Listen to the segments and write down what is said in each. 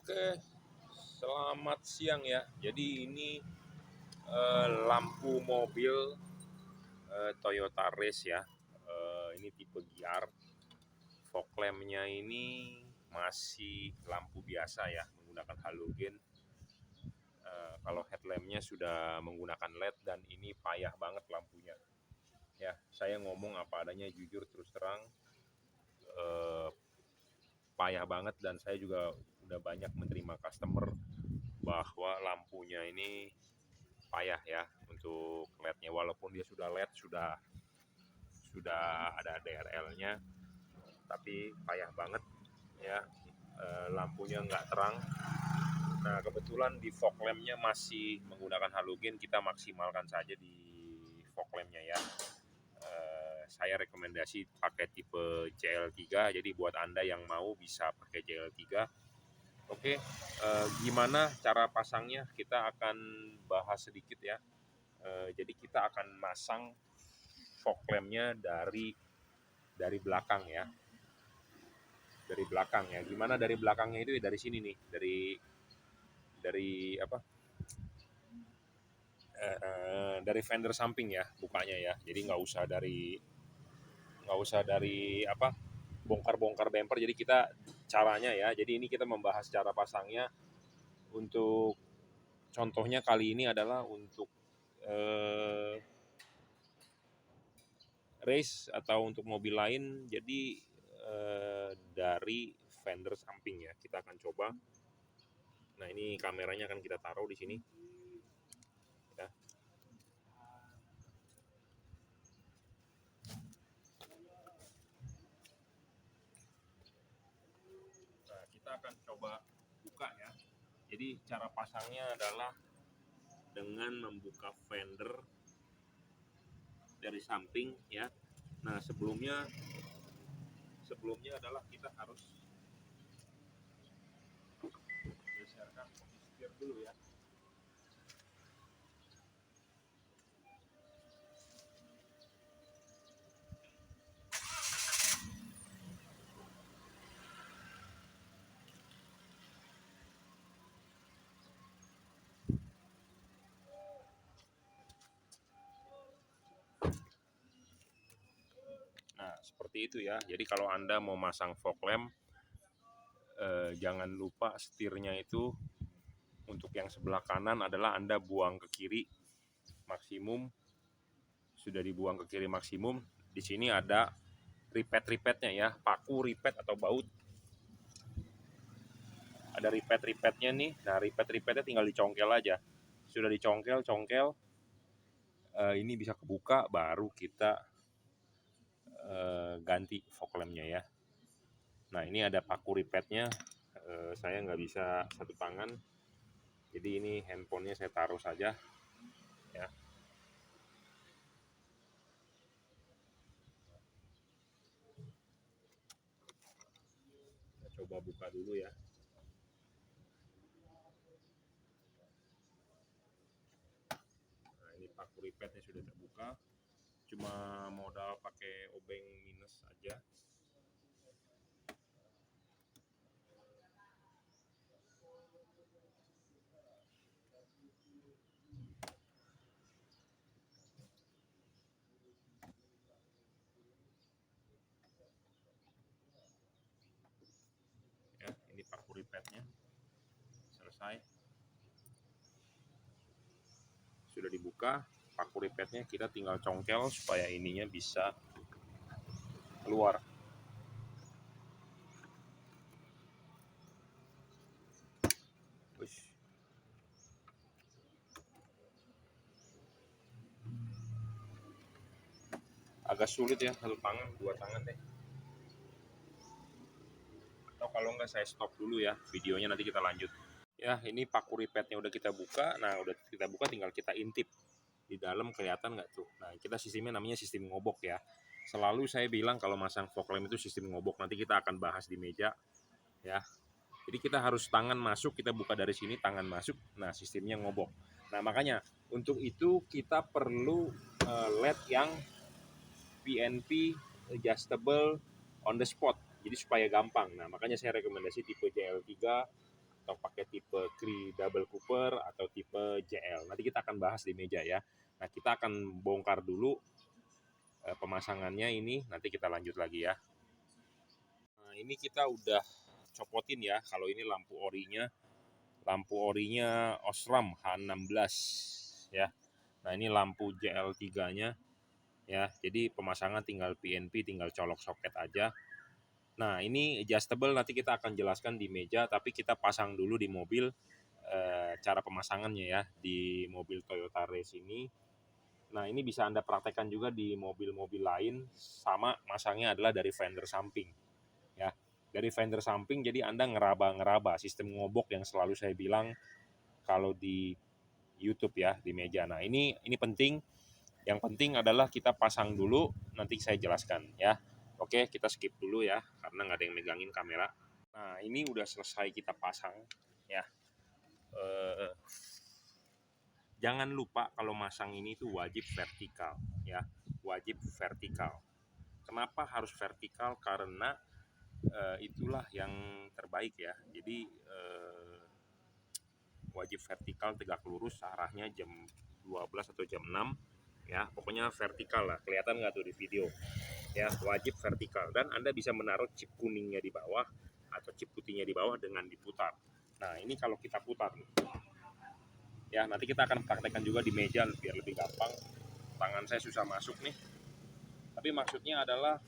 Oke, selamat siang ya. Jadi ini lampu mobil Toyota Race ya. Ini tipe GR. Fog lamp-nya ini masih lampu biasa ya, menggunakan halogen. Kalau headlamp-nya sudah menggunakan LED dan ini payah banget lampunya. Ya, saya ngomong apa adanya, jujur terus terang. Payah banget, dan saya juga udah banyak menerima customer bahwa lampunya ini payah ya untuk LED-nya, walaupun dia sudah LED, sudah ada DRL-nya, tapi payah banget ya. Lampunya nggak terang. Nah, kebetulan di fog lamp-nya masih menggunakan halogen, kita maksimalkan saja di fog lamp-nya ya. Saya rekomendasi pakai tipe CL3, jadi buat Anda yang mau bisa pakai CL3. Oke, gimana cara pasangnya? Kita akan bahas sedikit ya. Jadi kita akan masang fog lamp-nya dari belakang ya. Dari belakang ya. Gimana dari belakangnya itu? Dari sini nih, dari apa? Dari fender samping ya, bukanya ya. Jadi nggak usah dari apa? Bongkar-bongkar bumper. Jadi kita caranya ya. Jadi ini kita membahas cara pasangnya. Untuk contohnya kali ini adalah untuk race atau untuk mobil lain. Jadi dari fender samping ya, kita akan coba. Nah, ini kameranya akan kita taruh di sini ya. Nah, kita akan coba buka ya. Jadi cara pasangnya adalah dengan membuka fender dari samping ya. Nah, sebelumnya adalah kita harus geserkan posisi setir dulu ya. Nah, seperti itu ya. Jadi kalau Anda mau masang fog lamp, jangan lupa setirnya itu untuk yang sebelah kanan adalah Anda buang ke kiri maksimum. Sudah dibuang ke kiri maksimum, di sini ada ripet-ripetnya ya, paku ripet atau baut. Ada ripet-ripetnya nih. Nah, ripet-ripetnya tinggal dicongkel aja. Sudah dicongkel, ini bisa kebuka, baru kita ganti fog lamp-nya ya. Nah, ini ada paku ripetnya. Saya nggak bisa satu tangan, jadi ini handphonenya saya taruh saja ya. Kita coba buka dulu ya. Nah, ini paku ripetnya sudah terbuka, cuma modal pakai obeng minus aja. Ya, ini paku ripetnya selesai, sudah dibuka paku ripetnya. Kita tinggal congkel supaya ininya bisa keluar. Ush. Agak sulit ya, satu tangan, dua tangan deh. Atau kalau nggak saya stop dulu ya videonya, nanti kita lanjut. Ya, ini paku ripetnya udah kita buka. Nah, udah kita buka, tinggal kita intip di dalam, kelihatan nggak tuh. Nah, kita sistemnya namanya sistem ngobok ya. Selalu saya bilang kalau masang fog lamp itu sistem ngobok. Nanti kita akan bahas di meja ya. Jadi kita harus tangan masuk, kita buka dari sini, tangan masuk. Nah, sistemnya ngobok. Nah, makanya untuk itu kita perlu LED yang PNP adjustable on the spot. Jadi supaya gampang. Nah, makanya saya rekomendasi tipe CL3 atau pakai tipe Cree Double Cooper atau tipe JL. Nanti kita akan bahas di meja ya. Nah, kita akan bongkar dulu pemasangannya ini, nanti kita lanjut lagi ya. Nah, ini kita udah copotin ya, kalau ini lampu orinya Osram H16 ya. Nah, ini lampu JL3-nya ya. Jadi pemasangan tinggal PNP, tinggal colok soket aja. Nah, ini adjustable nanti kita akan jelaskan di meja, tapi kita pasang dulu di mobil cara pemasangannya ya, di mobil Toyota Race ini. Nah, ini bisa Anda praktekkan juga di mobil-mobil lain, sama masangnya adalah dari fender samping ya. Dari fender samping, jadi Anda ngeraba-ngeraba sistem ngobok yang selalu saya bilang kalau di YouTube ya, di meja. Nah, ini penting. Yang penting adalah kita pasang dulu, nanti saya jelaskan ya. Oke, kita skip dulu ya, karena nggak ada yang megangin kamera. Nah, ini udah selesai kita pasang ya. Jangan lupa kalau masang ini tuh wajib vertikal ya, wajib vertikal. Kenapa harus vertikal? Karena itulah yang terbaik ya. Jadi wajib vertikal, tegak lurus, arahnya jam 12 atau jam 6 ya, pokoknya vertikal lah. Kelihatan nggak tuh di video ya, wajib vertikal. Dan Anda bisa menaruh chip kuningnya di bawah atau chip putihnya di bawah dengan diputar. Nah, ini kalau kita putar ya, nanti kita akan praktekkan juga di meja biar lebih gampang. Tangan saya susah masuk nih, tapi maksudnya adalah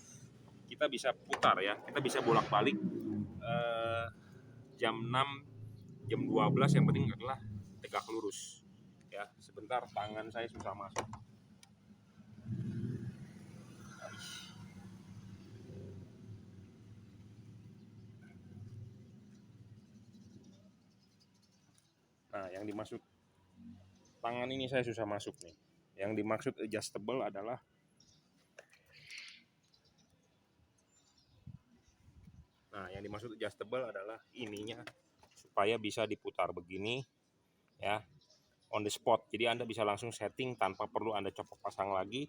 kita bisa putar ya, kita bisa bolak-balik jam 6, jam 12, yang penting adalah tegak lurus ya. Sebentar, tangan saya susah masuk. Nah, yang dimaksud tangan ini saya susah masuk nih. Yang dimaksud adjustable adalah ininya supaya bisa diputar begini ya, on the spot. Jadi Anda bisa langsung setting tanpa perlu Anda copot pasang lagi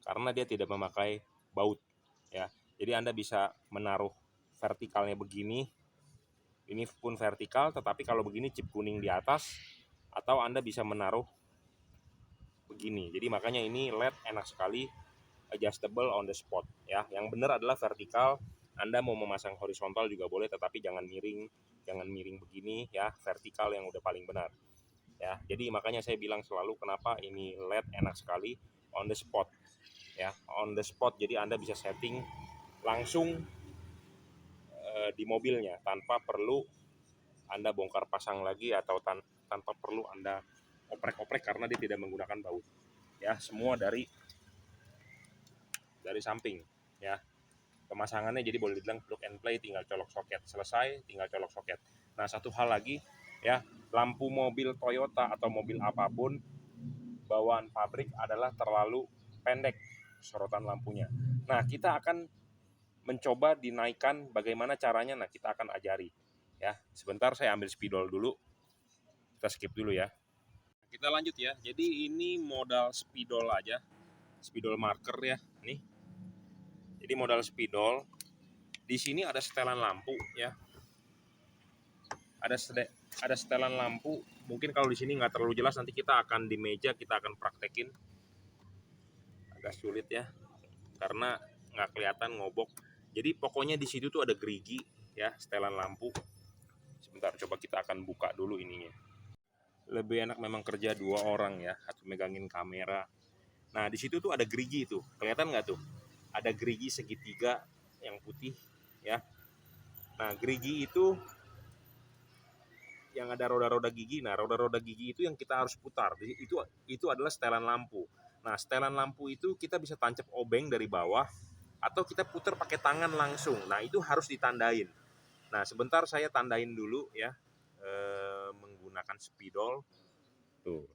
karena dia tidak memakai baut ya. Jadi Anda bisa menaruh vertikalnya begini. Ini pun vertikal, tetapi kalau begini chip kuning di atas, atau Anda bisa menaruh begini. Jadi makanya ini LED enak sekali, adjustable on the spot ya. Yang benar adalah vertikal. Anda mau memasang horizontal juga boleh, tetapi jangan miring begini ya. Vertikal yang udah paling benar ya. Jadi makanya saya bilang selalu kenapa ini LED enak sekali, on the spot ya, on the spot. Jadi Anda bisa setting langsung di mobilnya tanpa perlu Anda bongkar pasang lagi atau tanpa perlu Anda oprek-oprek karena dia tidak menggunakan baut ya. Semua dari samping ya. Pemasangannya jadi boleh dibilang plug and play, tinggal colok soket, selesai tinggal colok soket. Nah, satu hal lagi ya, lampu mobil Toyota atau mobil apapun bawaan pabrik adalah terlalu pendek sorotan lampunya. Nah, kita akan mencoba dinaikkan, bagaimana caranya. Nah, kita akan ajari ya. Sebentar, saya ambil spidol dulu, kita skip dulu ya. Kita lanjut ya. Jadi ini modal spidol aja, spidol marker ya nih. Jadi modal spidol, di sini ada setelan lampu ya, ada setelan lampu. Mungkin kalau di sini nggak terlalu jelas, nanti kita akan di meja kita akan praktekin. Agak sulit ya karena nggak kelihatan ngobok. Jadi pokoknya di situ tuh ada gerigi ya, setelan lampu. Sebentar, coba kita akan buka dulu ininya. Lebih enak memang kerja 2 orang ya, atau megangin kamera. Nah, di situ tuh ada gerigi tuh, kelihatan nggak tuh? Ada gerigi segitiga yang putih ya. Nah, gerigi itu yang ada roda-roda gigi. Nah, roda-roda gigi itu yang kita harus putar. Itu adalah setelan lampu. Nah, setelan lampu itu kita bisa tancap obeng dari bawah atau kita putar pakai tangan langsung. Nah, itu harus ditandain. Nah, sebentar saya tandain dulu ya, menggunakan spidol. Tuh.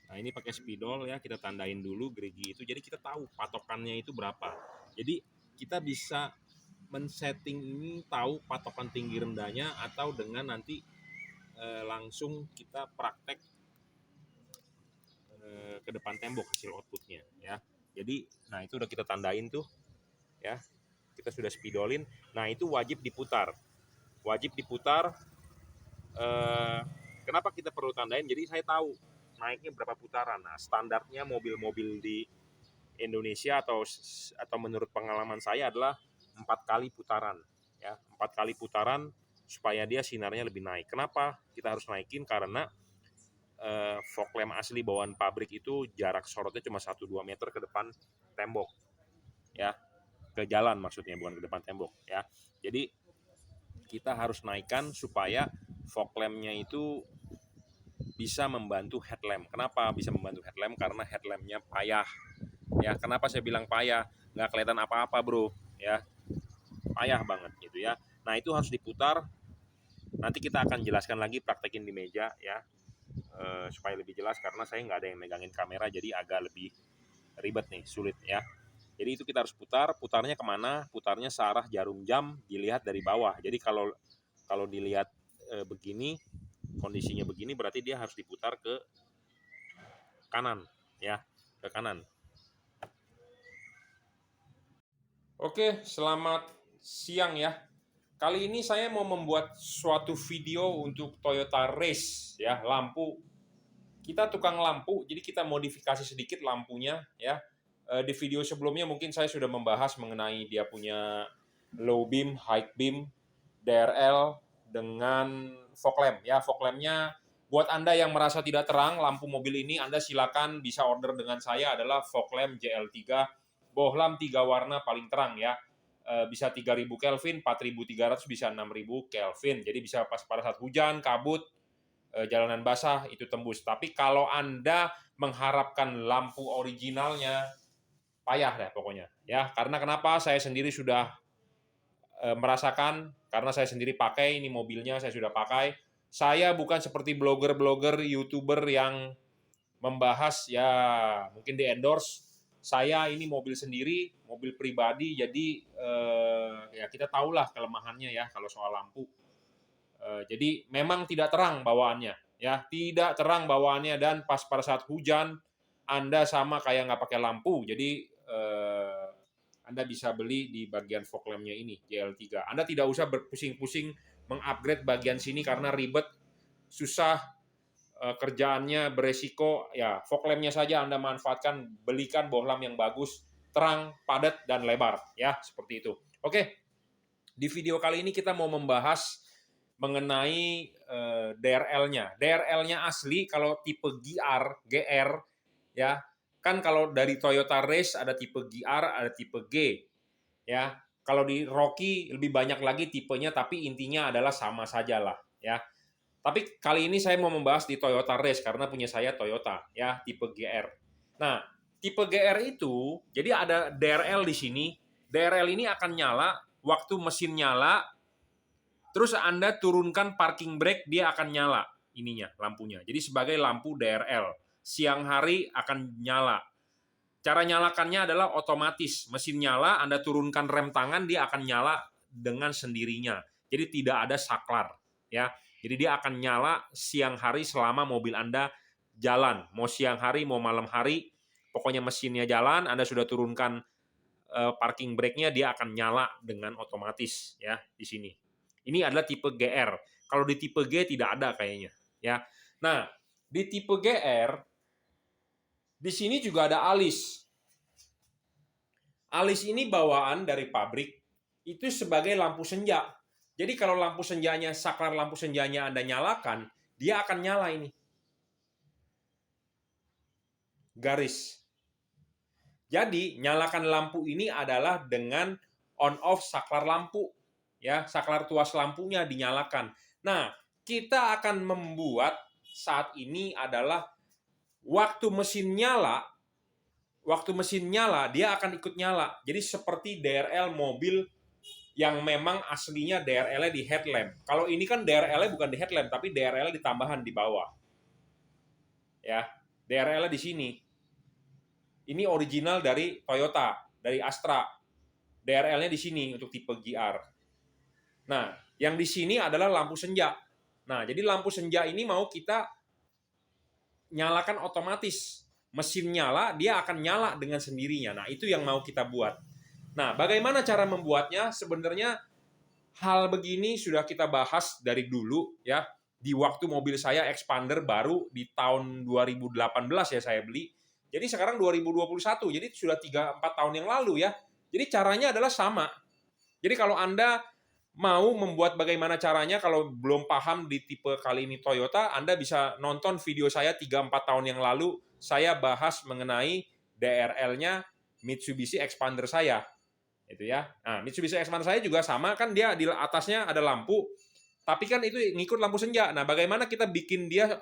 Nah, ini pakai spidol ya, kita tandain dulu gerigi itu. Jadi kita tahu patokannya itu berapa. Jadi kita bisa men-setting ini, tahu patokan tinggi rendahnya, atau dengan nanti langsung kita praktek ke depan tembok hasil outputnya ya. Jadi, nah itu udah kita tandain tuh, ya. Kita sudah spidolin. Nah itu wajib diputar. Wajib diputar. Kenapa kita perlu tandain? Jadi saya tahu naiknya berapa putaran. Nah standarnya mobil-mobil di Indonesia atau menurut pengalaman saya adalah 4 kali putaran, ya 4 kali putaran supaya dia sinarnya lebih naik. Kenapa kita harus naikin? Karena fog lamp asli bawaan pabrik itu jarak sorotnya cuma 1-2 meter ke depan tembok, ya, ke jalan maksudnya, bukan ke depan tembok, ya. Jadi kita harus naikkan supaya fog lamp-nya itu bisa membantu headlamp. Kenapa bisa membantu headlamp? Karena headlamp-nya payah. Ya, kenapa saya bilang payah? Nggak kelihatan apa-apa, bro. Ya, payah banget gitu ya. Nah, itu harus diputar. Nanti kita akan jelaskan lagi, praktekin di meja ya, supaya lebih jelas karena saya nggak ada yang megangin kamera, jadi agak lebih ribet nih, sulit ya. Jadi itu kita harus putar. Putarnya kemana? Putarnya searah jarum jam, dilihat dari bawah. Jadi kalau dilihat begini, kondisinya begini, berarti dia harus diputar ke kanan ya, ke kanan. Oke, selamat siang ya. Kali ini saya mau membuat suatu video untuk Toyota Race ya, lampu. Kita tukang lampu, jadi kita modifikasi sedikit lampunya ya. Di video sebelumnya mungkin saya sudah membahas mengenai dia punya low beam, high beam, DRL dengan fog lamp ya. Fog lamp-nya buat Anda yang merasa tidak terang lampu mobil ini, Anda silakan bisa order dengan saya, adalah fog lamp JL3 bohlam 3 warna paling terang ya. Bisa 3000 Kelvin, 4300, bisa 6000 Kelvin. Jadi bisa pas pada saat hujan, kabut, jalanan basah itu tembus. Tapi kalau Anda mengharapkan lampu originalnya, payah deh pokoknya ya. Karena kenapa? Saya sendiri sudah merasakan, karena saya sendiri pakai ini mobilnya, saya sudah pakai. Saya bukan seperti blogger-blogger, YouTuber yang membahas ya mungkin di endorse. Saya ini mobil sendiri, mobil pribadi, jadi ya kita tahulah kelemahannya ya kalau soal lampu. Jadi memang tidak terang bawaannya, ya tidak terang bawaannya, dan pas pada saat hujan Anda sama kayak nggak pakai lampu. Jadi Anda bisa beli di bagian fog lamp-nya ini JL3. Anda tidak usah berpusing-pusing mengupgrade bagian sini karena ribet, susah, kerjaannya beresiko. Ya fog lamp-nya saja Anda manfaatkan, belikan bohlam yang bagus, terang, padat, dan lebar ya, seperti itu. Oke, di video kali ini kita mau membahas mengenai DRL-nya. DRL-nya asli kalau tipe GR ya. Kan kalau dari Toyota Race ada tipe GR, ada tipe G ya. Kalau di Rocky lebih banyak lagi tipenya, tapi intinya adalah sama saja lah ya. Tapi kali ini saya mau membahas di Toyota Race karena punya saya Toyota ya, tipe GR. Nah, tipe GR itu jadi ada DRL di sini. DRL ini akan nyala waktu mesin nyala, terus Anda turunkan parking brake, dia akan nyala ininya, lampunya. Jadi sebagai lampu DRL. Siang hari akan nyala. Cara nyalakannya adalah otomatis. Mesin nyala, Anda turunkan rem tangan, dia akan nyala dengan sendirinya. Jadi tidak ada saklar, ya. Jadi dia akan nyala siang hari selama mobil Anda jalan. Mau siang hari, mau malam hari, pokoknya mesinnya jalan, Anda sudah turunkan parking brake-nya, dia akan nyala dengan otomatis ya di sini. Ini adalah tipe GR. Kalau di tipe G tidak ada kayaknya, ya. Nah, di tipe GR di sini juga ada alis. Alis ini bawaan dari pabrik, itu sebagai lampu senja. Jadi kalau lampu senjanya, saklar lampu senjanya Anda nyalakan, dia akan nyala ini. Garis. Jadi nyalakan lampu ini adalah dengan on off saklar lampu. Ya, saklar tuas lampunya dinyalakan. Nah, kita akan membuat saat ini adalah waktu mesin nyala dia akan ikut nyala. Jadi seperti DRL mobil yang memang aslinya DRL-nya di headlamp. Kalau ini kan DRL-nya bukan di headlamp, tapi DRL-nya di tambahan di bawah. Ya, DRL-nya di sini. Ini original dari Toyota, dari Astra. DRL-nya di sini untuk tipe GR. Nah, yang di sini adalah lampu senja. Nah, jadi lampu senja ini mau kita nyalakan otomatis. mesin nyala, dia akan nyala dengan sendirinya. Nah, itu yang mau kita buat. Nah, bagaimana cara membuatnya? Sebenarnya hal begini sudah kita bahas dari dulu ya. Di waktu mobil saya expander baru di tahun 2018 ya saya beli. Jadi sekarang 2021, jadi sudah 3-4 tahun yang lalu ya. Jadi caranya adalah sama. Jadi kalau Anda mau membuat bagaimana caranya, kalau belum paham di tipe kali ini Toyota, Anda bisa nonton video saya 3-4 tahun yang lalu, saya bahas mengenai DRL-nya Mitsubishi Expander saya. Itu ya. Nah, Mitsubishi Expander saya juga sama, kan dia di atasnya ada lampu, tapi kan itu ngikut lampu senja. Nah, bagaimana kita bikin dia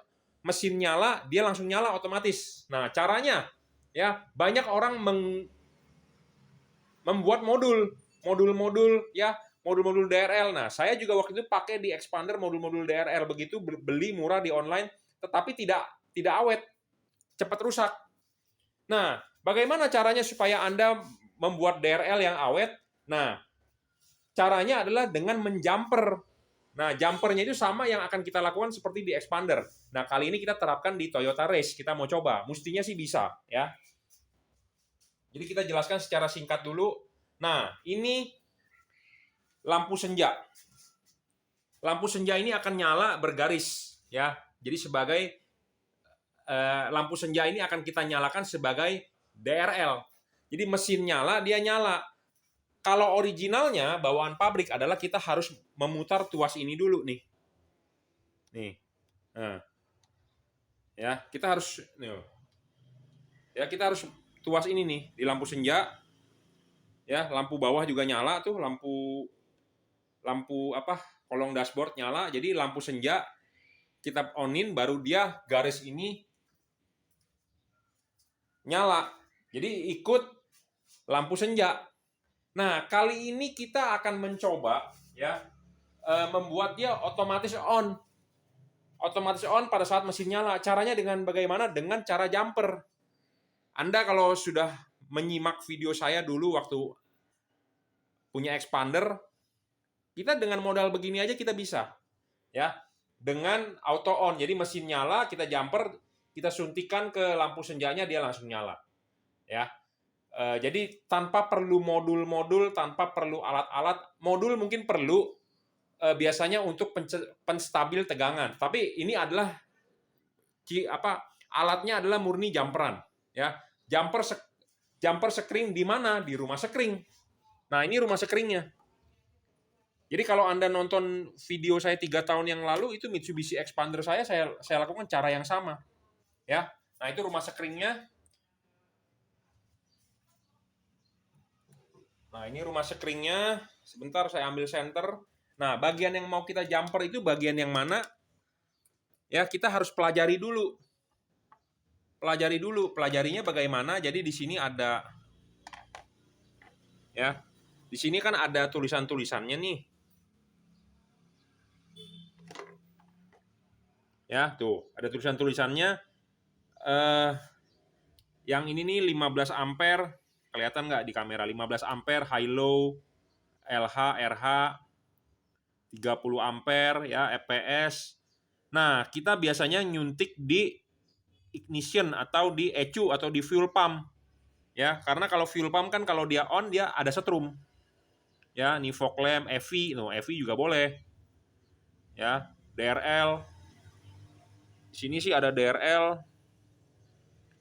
mesin nyala, dia langsung nyala otomatis. Nah, caranya ya, banyak orang membuat modul-modul ya, modul-modul DRL. Nah, saya juga waktu itu pakai di Expander modul-modul DRL, begitu beli murah di online, tetapi tidak awet, cepat rusak. Nah, bagaimana caranya supaya Anda membuat DRL yang awet? Nah, caranya adalah dengan menjumper. Nah, jumpernya itu sama yang akan kita lakukan seperti di Expander. Nah, kali ini kita terapkan di Toyota Race. Kita mau coba. Mestinya sih bisa, ya. Jadi kita jelaskan secara singkat dulu. Nah, ini lampu senja. Lampu senja ini akan nyala bergaris, ya. Jadi sebagai lampu senja ini akan kita nyalakan sebagai DRL. Jadi mesin nyala, dia nyala. Kalau originalnya bawaan pabrik adalah kita harus memutar tuas ini dulu nih. Nih. Nah. Ya, kita harus tuas ini nih di lampu senja. Ya, lampu bawah juga nyala tuh, lampu apa? Kolong dashboard nyala. Jadi lampu senja kita onin, baru dia garis ini nyala. Jadi ikut lampu senja. Nah, kali ini kita akan mencoba ya membuat dia otomatis on. Otomatis on pada saat mesin nyala. Caranya dengan bagaimana? Dengan cara jumper. Anda kalau sudah menyimak video saya dulu waktu punya Expander, kita dengan modal begini aja kita bisa. Ya, dengan auto on. Jadi mesin nyala, kita jumper, kita suntikan ke lampu senjanya, dia langsung nyala. Ya. Jadi tanpa perlu modul-modul, tanpa perlu alat-alat. Modul mungkin perlu biasanya untuk penstabil tegangan. Tapi ini adalah alatnya adalah murni jumperan. Ya, jumper sekring di mana? Di rumah sekring. Nah, ini rumah sekringnya. Jadi kalau Anda nonton video saya 3 tahun yang lalu, itu Mitsubishi Expander saya lakukan cara yang sama. Ya. Nah, itu rumah sekringnya. Nah, ini rumah sekringnya. Sebentar saya ambil senter. Nah, bagian yang mau kita jumper itu bagian yang mana? Ya, kita harus pelajari dulu. Pelajarinya bagaimana? Jadi di sini ada ya. Di sini kan ada tulisan-tulisannya nih. Ya, tuh, ada tulisan-tulisannya. Yang ini nih 15 ampere. Kelihatan nggak di kamera? 15 ampere, high low, LH, RH, 30 ampere, ya, EPS. Nah, kita biasanya nyuntik di ignition atau di ECU atau di fuel pump. Ya, karena kalau fuel pump kan kalau dia on, dia ada setrum. Ya, ini fog lamp, EV, EV juga boleh. Ya, DRL. Di sini sih ada DRL.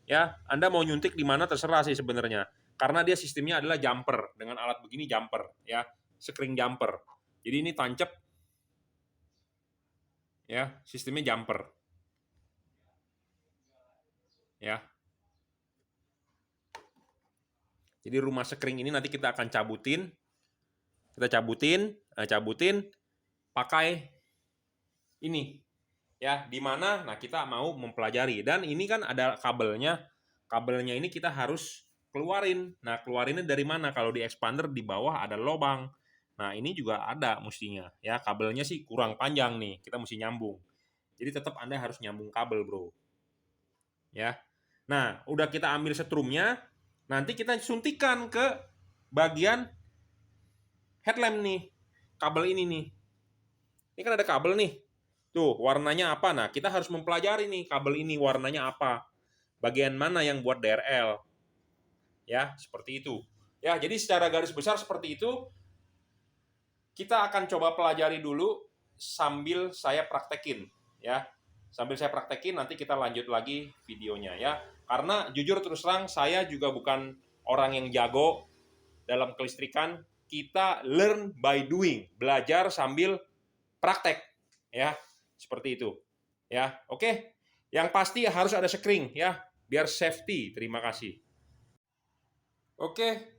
Ya, Anda mau nyuntik di mana terserah sih sebenarnya. Karena dia sistemnya adalah jumper, dengan alat begini jumper, ya, sekring jumper. Jadi ini tancap, ya, sistemnya jumper, ya. Jadi rumah sekring ini nanti kita akan cabutin, pakai ini, ya, di mana? Nah, kita mau mempelajari, dan ini kan ada kabelnya ini kita harus keluarin. Nah, keluarinnya dari mana? Kalau di Expander di bawah ada lubang. Nah, ini juga ada mestinya. Ya, kabelnya sih kurang panjang nih. Kita mesti nyambung. Jadi tetap Anda harus nyambung kabel, bro. Ya. Nah, udah kita ambil setrumnya. Nanti kita suntikan ke bagian headlamp nih. Kabel ini nih. Ini kan ada kabel nih. Tuh, warnanya apa? Nah, kita harus mempelajari nih kabel ini warnanya apa. bagian mana yang buat DRL. Ya, seperti itu. Ya, jadi secara garis besar seperti itu. Kita akan coba pelajari dulu sambil saya praktekin, ya. Sambil saya praktekin, nanti kita lanjut lagi videonya, ya. Karena jujur terus terang, saya juga bukan orang yang jago dalam kelistrikan. Kita learn by doing, belajar sambil praktek, ya. Seperti itu, ya. Oke. Yang pasti harus ada sekring, ya, biar safety. Terima kasih. Oke.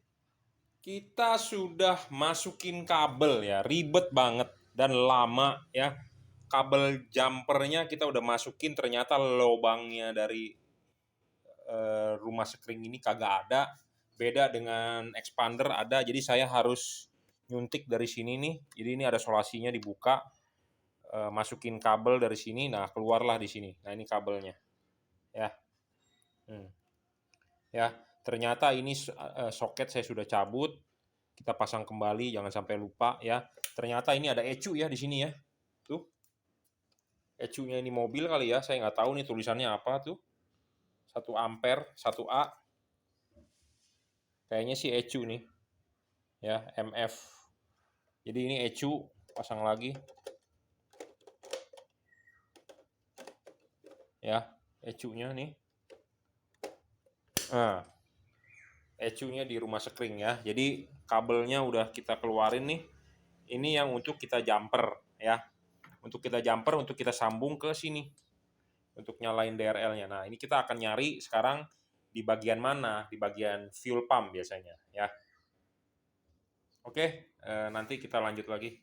Kita sudah masukin kabel, ya, ribet banget dan lama, ya. Kabel jumpernya kita udah masukin, ternyata lubangnya dari rumah sekring ini kagak ada. Beda dengan expander ada, jadi saya harus nyuntik dari sini nih. Jadi ini ada solasinya, dibuka, masukin kabel dari sini, nah keluarlah di sini. Nah ini kabelnya, ya. Ya, ternyata ini soket saya sudah cabut. Kita pasang kembali, jangan sampai lupa, ya. Ternyata ini ada ECU, ya, di sini, ya. Tuh. ECU-nya ini mobil kali, ya. Saya nggak tahu nih tulisannya apa tuh. 1 ampere, 1A. Kayaknya sih ECU nih. Ya, MF. Jadi ini ECU, pasang lagi. Ya, ECU-nya nih. Nah, ECU-nya di rumah sekring, ya. Jadi kabelnya udah kita keluarin nih. Ini yang untuk kita jumper, ya. Untuk kita jumper, untuk kita sambung ke sini. Untuk nyalain DRL-nya. Nah, ini kita akan nyari sekarang di bagian mana? Di bagian fuel pump biasanya, ya. Oke, nanti kita lanjut lagi.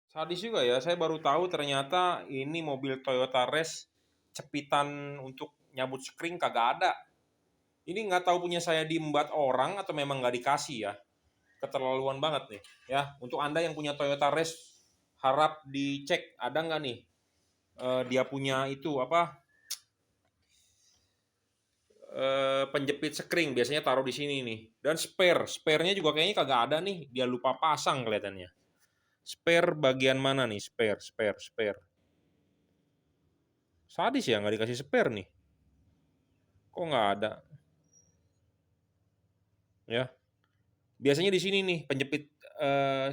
Sadis juga ya, saya baru tahu ternyata ini mobil Toyota Race cepitan untuk nyabut sekring kagak ada. Ini nggak tahu punya saya diembat orang atau memang nggak dikasih, ya. Keterlaluan banget nih, ya. Untuk Anda yang punya Toyota Race, harap dicek ada nggak nih dia punya itu apa, penjepit sekring, biasanya taruh di sini nih. Dan sparenya juga kayaknya kagak ada nih, dia lupa pasang kelihatannya. Spare bagian mana nih? Spare. Sadis ya, nggak dikasih spare nih. Kok nggak ada? Ya, biasanya di sini nih penjepit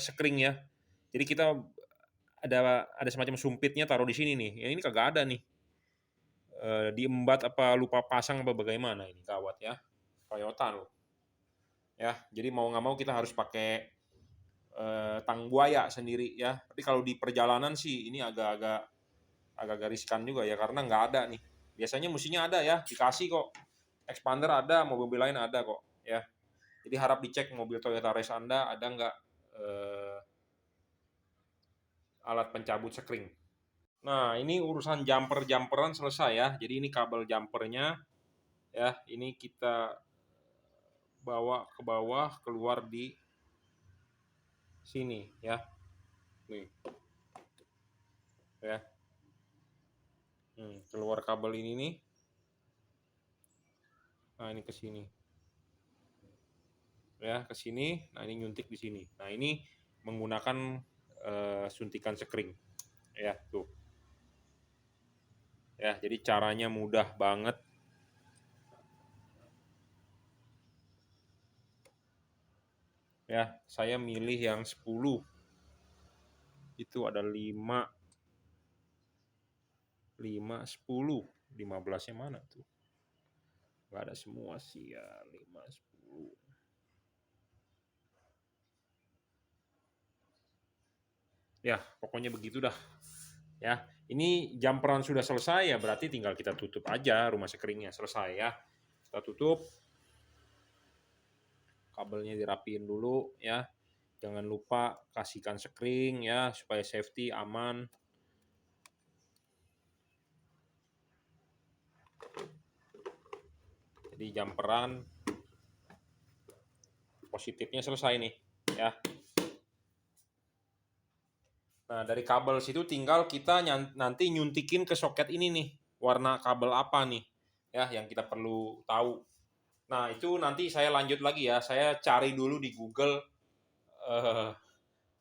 sekring, ya. Jadi kita ada semacam sumpitnya taruh di sini nih. Ya ini kagak ada nih. Diembat apa lupa pasang apa bagaimana ini, gawat ya. Toyota loh. Ya, jadi mau nggak mau kita harus pakai tang buaya sendiri, ya. Tapi kalau di perjalanan sih ini agak riskan juga ya, karena nggak ada nih. Biasanya mestinya ada, ya, dikasih kok. Expander ada, mobil lain ada kok, ya. Jadi harap dicek mobil Toyota Race Anda ada nggak alat pencabut sekring. Nah, ini urusan jumperan selesai, ya. Jadi ini kabel jumpernya, ya. Ini kita bawa ke bawah, keluar di sini, ya. Nih. Ya. Keluar kabel ini nih. Nah, ini ke sini. Ya, ke sini. Nah, ini nyuntik di sini. Nah, ini menggunakan suntikan sekring. Ya, tuh. Ya, jadi caranya mudah banget. Ya, saya milih yang 10. Itu ada 5, 10. 15-nya mana tuh? Nggak ada semua sih, ya. 5, 10. Ya, pokoknya begitu dah. Ya, ini jumperan sudah selesai, ya, berarti tinggal kita tutup aja rumah sekringnya, selesai, ya. Kita tutup. Kabelnya dirapiin dulu, ya. Jangan lupa kasihkan sekring, ya, supaya safety, aman. Jadi jumperan positifnya selesai nih, ya. Nah, dari kabel situ tinggal kita nanti nyuntikin ke soket ini nih. Warna kabel apa nih, ya, yang kita perlu tahu. Nah, itu nanti saya lanjut lagi, ya. Saya cari dulu di Google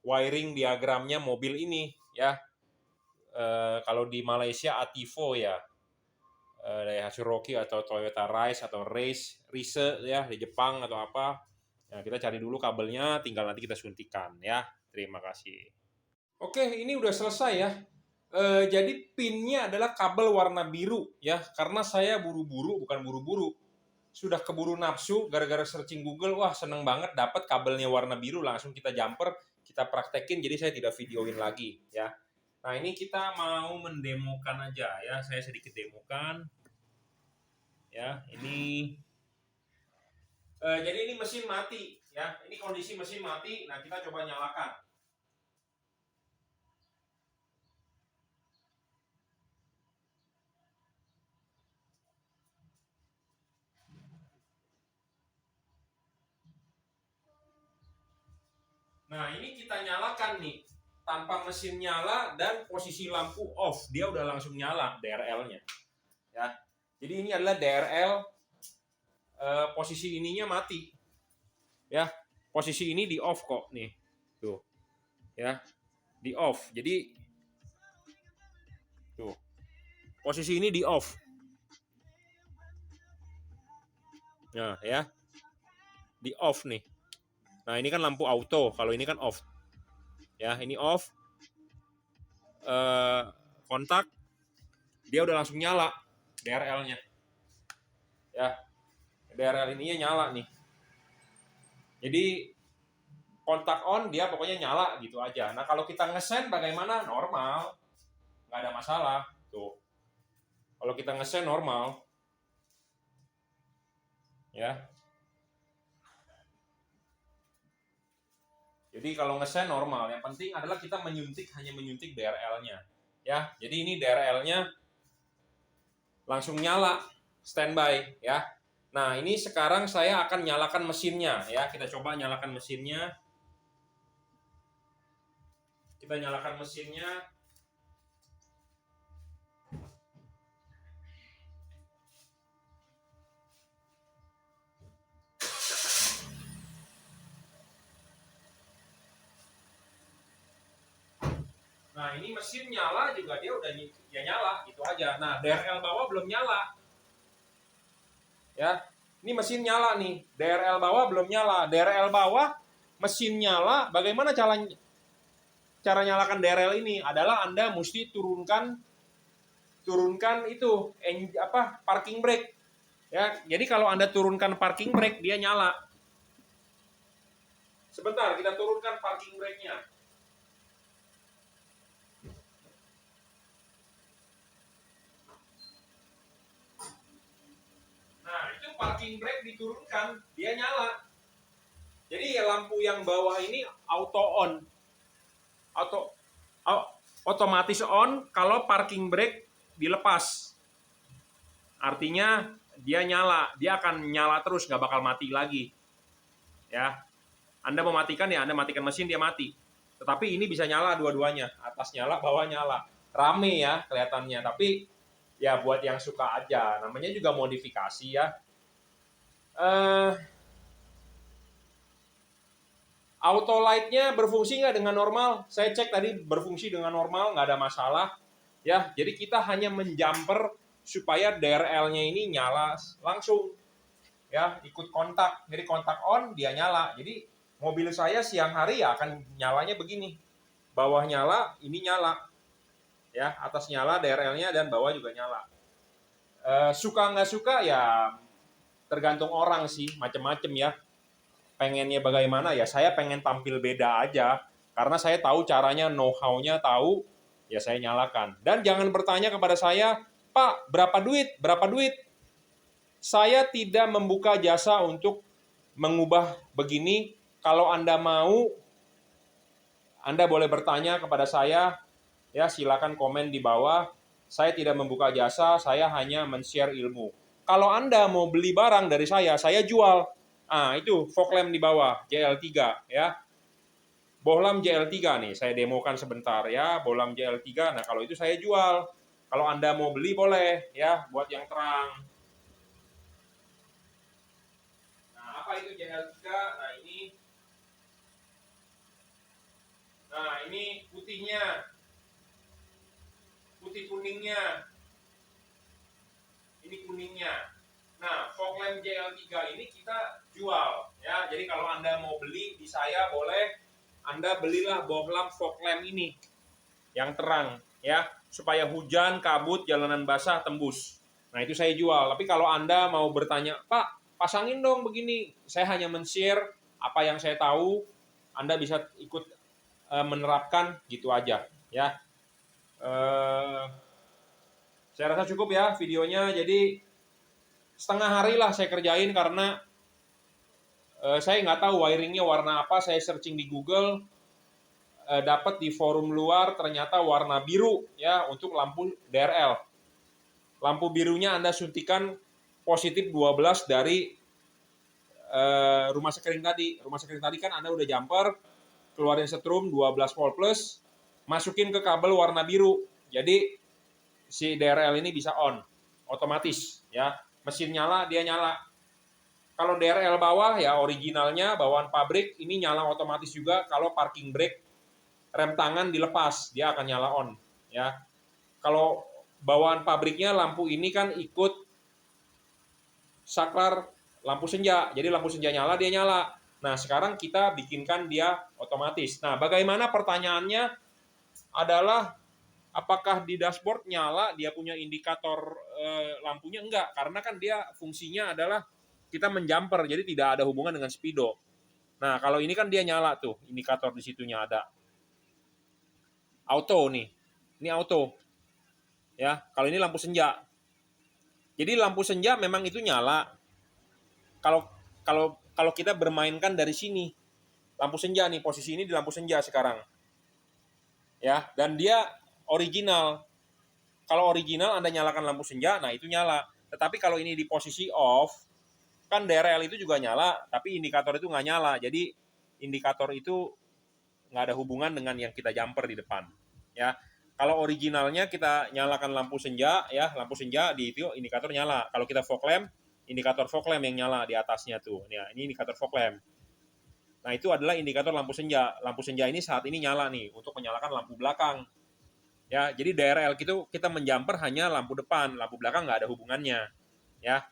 wiring diagramnya mobil ini, ya. Kalau di Malaysia Ativo, ya. Daihatsu Rocky atau Toyota Rise atau Rise ya di Jepang atau apa. Nah, kita cari dulu kabelnya, tinggal nanti kita suntikan ya. Terima kasih. Oke, ini udah selesai ya. Jadi pinnya adalah kabel warna biru ya, karena saya buru-buru, bukan buru-buru, sudah keburu nafsu gara-gara searching Google, wah seneng banget dapat kabelnya warna biru, langsung kita jumper, kita praktekin, jadi saya tidak videoin lagi ya. Nah ini kita mau mendemokan aja ya, saya sedikit demokan ya. Jadi ini mesin mati ya, ini kondisi mesin mati. Nah kita coba nyalakan. Nah, ini kita nyalakan nih. Tanpa mesin nyala dan posisi lampu off. Dia udah langsung nyala DRL-nya. Ya. Jadi ini adalah DRL, posisi ininya mati. Ya. Posisi ini di off kok nih. Tuh. Ya. Di off. Jadi tuh. Posisi ini di off. Nah, ya. Di off nih. Nah, ini kan lampu auto. Kalau ini kan off. Ya, ini off. Kontak. Dia udah langsung nyala DRL-nya. Ya. DRL ininya nyala nih. Jadi kontak on dia pokoknya nyala gitu aja. Nah kalau kita ngesen bagaimana? Normal, nggak ada masalah. Tuh. Kalau kita ngesen normal, ya. Jadi kalau ngesen normal. Yang penting adalah kita hanya menyuntik DRL-nya, ya. Jadi ini DRL-nya langsung nyala, standby, ya. Nah ini sekarang saya akan nyalakan mesinnya, ya. Kita coba nyalakan mesinnya. Kita nyalakan mesinnya. Nah ini mesin nyala juga, dia udah ya nyala gitu aja. Nah DRL bawah belum nyala. Ya, ini mesin nyala nih. DRL bawah belum nyala. DRL bawah mesin nyala. Bagaimana cara nyalakan DRL ini? Adalah Anda mesti turunkan itu parking brake. Ya, jadi kalau Anda turunkan parking brake dia nyala. Sebentar, kita turunkan parking brake-nya. Nah, itu parking brake diturunkan, dia nyala. Jadi lampu yang bawah ini auto on. Otomatis on kalau parking brake dilepas. Artinya dia nyala, dia akan nyala terus, nggak bakal mati lagi. Ya, Anda mematikan ya, Anda matikan mesin dia mati. Tetapi ini bisa nyala dua-duanya, atas nyala, bawah nyala. Rame ya kelihatannya, tapi ya buat yang suka aja. Namanya juga modifikasi ya. Auto light-nya berfungsi nggak dengan normal? Saya cek tadi berfungsi dengan normal, nggak ada masalah. Ya, jadi kita hanya menjumper supaya DRL-nya ini nyala langsung. Ya, ikut kontak. Jadi kontak on, dia nyala. Jadi mobil saya siang hari ya akan nyalanya begini. Bawah nyala, ini nyala. Ya, atas nyala DRL-nya dan bawah juga nyala. Suka nggak suka ya tergantung orang sih, macam-macam ya. Pengennya bagaimana ya, saya pengen tampil beda aja karena saya tahu caranya, know-how-nya tahu, ya saya nyalakan. Dan jangan bertanya kepada saya, Pak, berapa duit? Saya tidak membuka jasa untuk mengubah begini. Kalau Anda mau, Anda boleh bertanya kepada saya, ya silakan komen di bawah. Saya tidak membuka jasa, saya hanya men-share ilmu. Kalau Anda mau beli barang dari saya jual. Ah, itu fog lamp di bawah, JL3 ya. Bohlam JL3 nih, saya demokan sebentar ya, bohlam JL3. Nah, kalau itu saya jual. Kalau Anda mau beli boleh ya, buat yang terang. Nah, apa itu JL3? Nah, ini putihnya. Putih kuningnya. kuningnya. Nah, fog lamp JL3 ini kita jual ya. Jadi kalau Anda mau beli di saya boleh, Anda belilah bohlam fog lamp ini yang terang ya, supaya hujan, kabut, jalanan basah tembus. Nah, itu saya jual. Tapi kalau Anda mau bertanya, "Pak, pasangin dong begini." Saya hanya men-share apa yang saya tahu, Anda bisa ikut menerapkan gitu aja ya. Saya rasa cukup ya videonya. Jadi setengah hari lah saya kerjain karena saya nggak tahu wiringnya warna apa. Saya searching di Google, dapat di forum luar ternyata warna biru ya untuk lampu DRL. Lampu birunya Anda suntikan positif 12 dari rumah sekring tadi. Rumah sekring tadi kan Anda udah jumper, keluarin setrum 12 volt plus, masukin ke kabel warna biru. Jadi si DRL ini bisa on otomatis ya. Mesin nyala, dia nyala. Kalau DRL bawah ya originalnya bawaan pabrik ini nyala otomatis juga kalau parking brake rem tangan dilepas, dia akan nyala on ya. Kalau bawaan pabriknya lampu ini kan ikut saklar lampu senja. Jadi lampu senja nyala, dia nyala. Nah, sekarang kita bikinkan dia otomatis. Nah, bagaimana pertanyaannya adalah apakah di dashboard nyala, dia punya indikator lampunya? Enggak, karena kan dia fungsinya adalah kita menjumper, jadi tidak ada hubungan dengan speedo. Nah, kalau ini kan dia nyala tuh, indikator di situnya ada. Auto nih, ini auto. Ya, kalau ini lampu senja. Jadi lampu senja memang itu nyala. Kalau kita bermainkan dari sini, lampu senja nih, posisi ini di lampu senja sekarang. Ya, dan dia original. Kalau original Anda nyalakan lampu senja, nah itu nyala. Tetapi kalau ini di posisi off, kan DRL itu juga nyala, tapi indikator itu nggak nyala. Jadi indikator itu nggak ada hubungan dengan yang kita jumper di depan. Ya, kalau originalnya kita nyalakan lampu senja, ya lampu senja di itu indikator nyala. Kalau kita fog lamp, indikator fog lamp yang nyala di atasnya tuh. Ya, ini indikator fog lamp. Nah, itu adalah indikator lampu senja. Lampu senja ini saat ini nyala nih untuk menyalakan lampu belakang. Ya, jadi DRL itu kita menjumper hanya lampu depan, lampu belakang nggak ada hubungannya. Ya.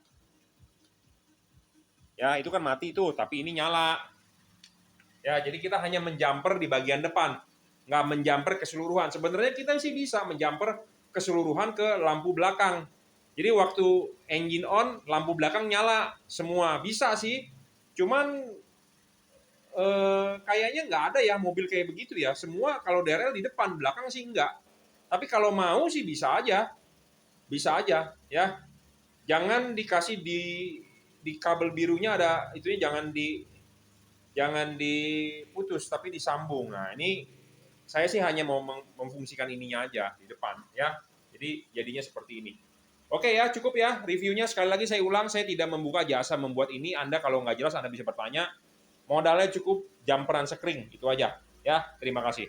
Ya, itu kan mati tuh, tapi ini nyala. Ya, jadi kita hanya menjumper di bagian depan, nggak menjumper keseluruhan. Sebenarnya kita sih bisa menjumper keseluruhan ke lampu belakang. Jadi waktu engine on, lampu belakang nyala semua. Bisa sih, cuman kayaknya nggak ada ya mobil kayak begitu ya. Semua kalau DRL di depan, belakang sih enggak. Tapi kalau mau sih bisa aja ya. Jangan dikasih di kabel birunya ada itunya, jangan diputus tapi disambung. Nah, ini saya sih hanya mau memfungsikan ininya aja di depan ya. Jadi jadinya seperti ini. Oke ya, cukup ya reviewnya. Sekali lagi saya ulang, saya tidak membuka jasa membuat ini. Anda kalau nggak jelas Anda bisa bertanya. Modalnya cukup jumperan sekring, itu aja. Ya, terima kasih.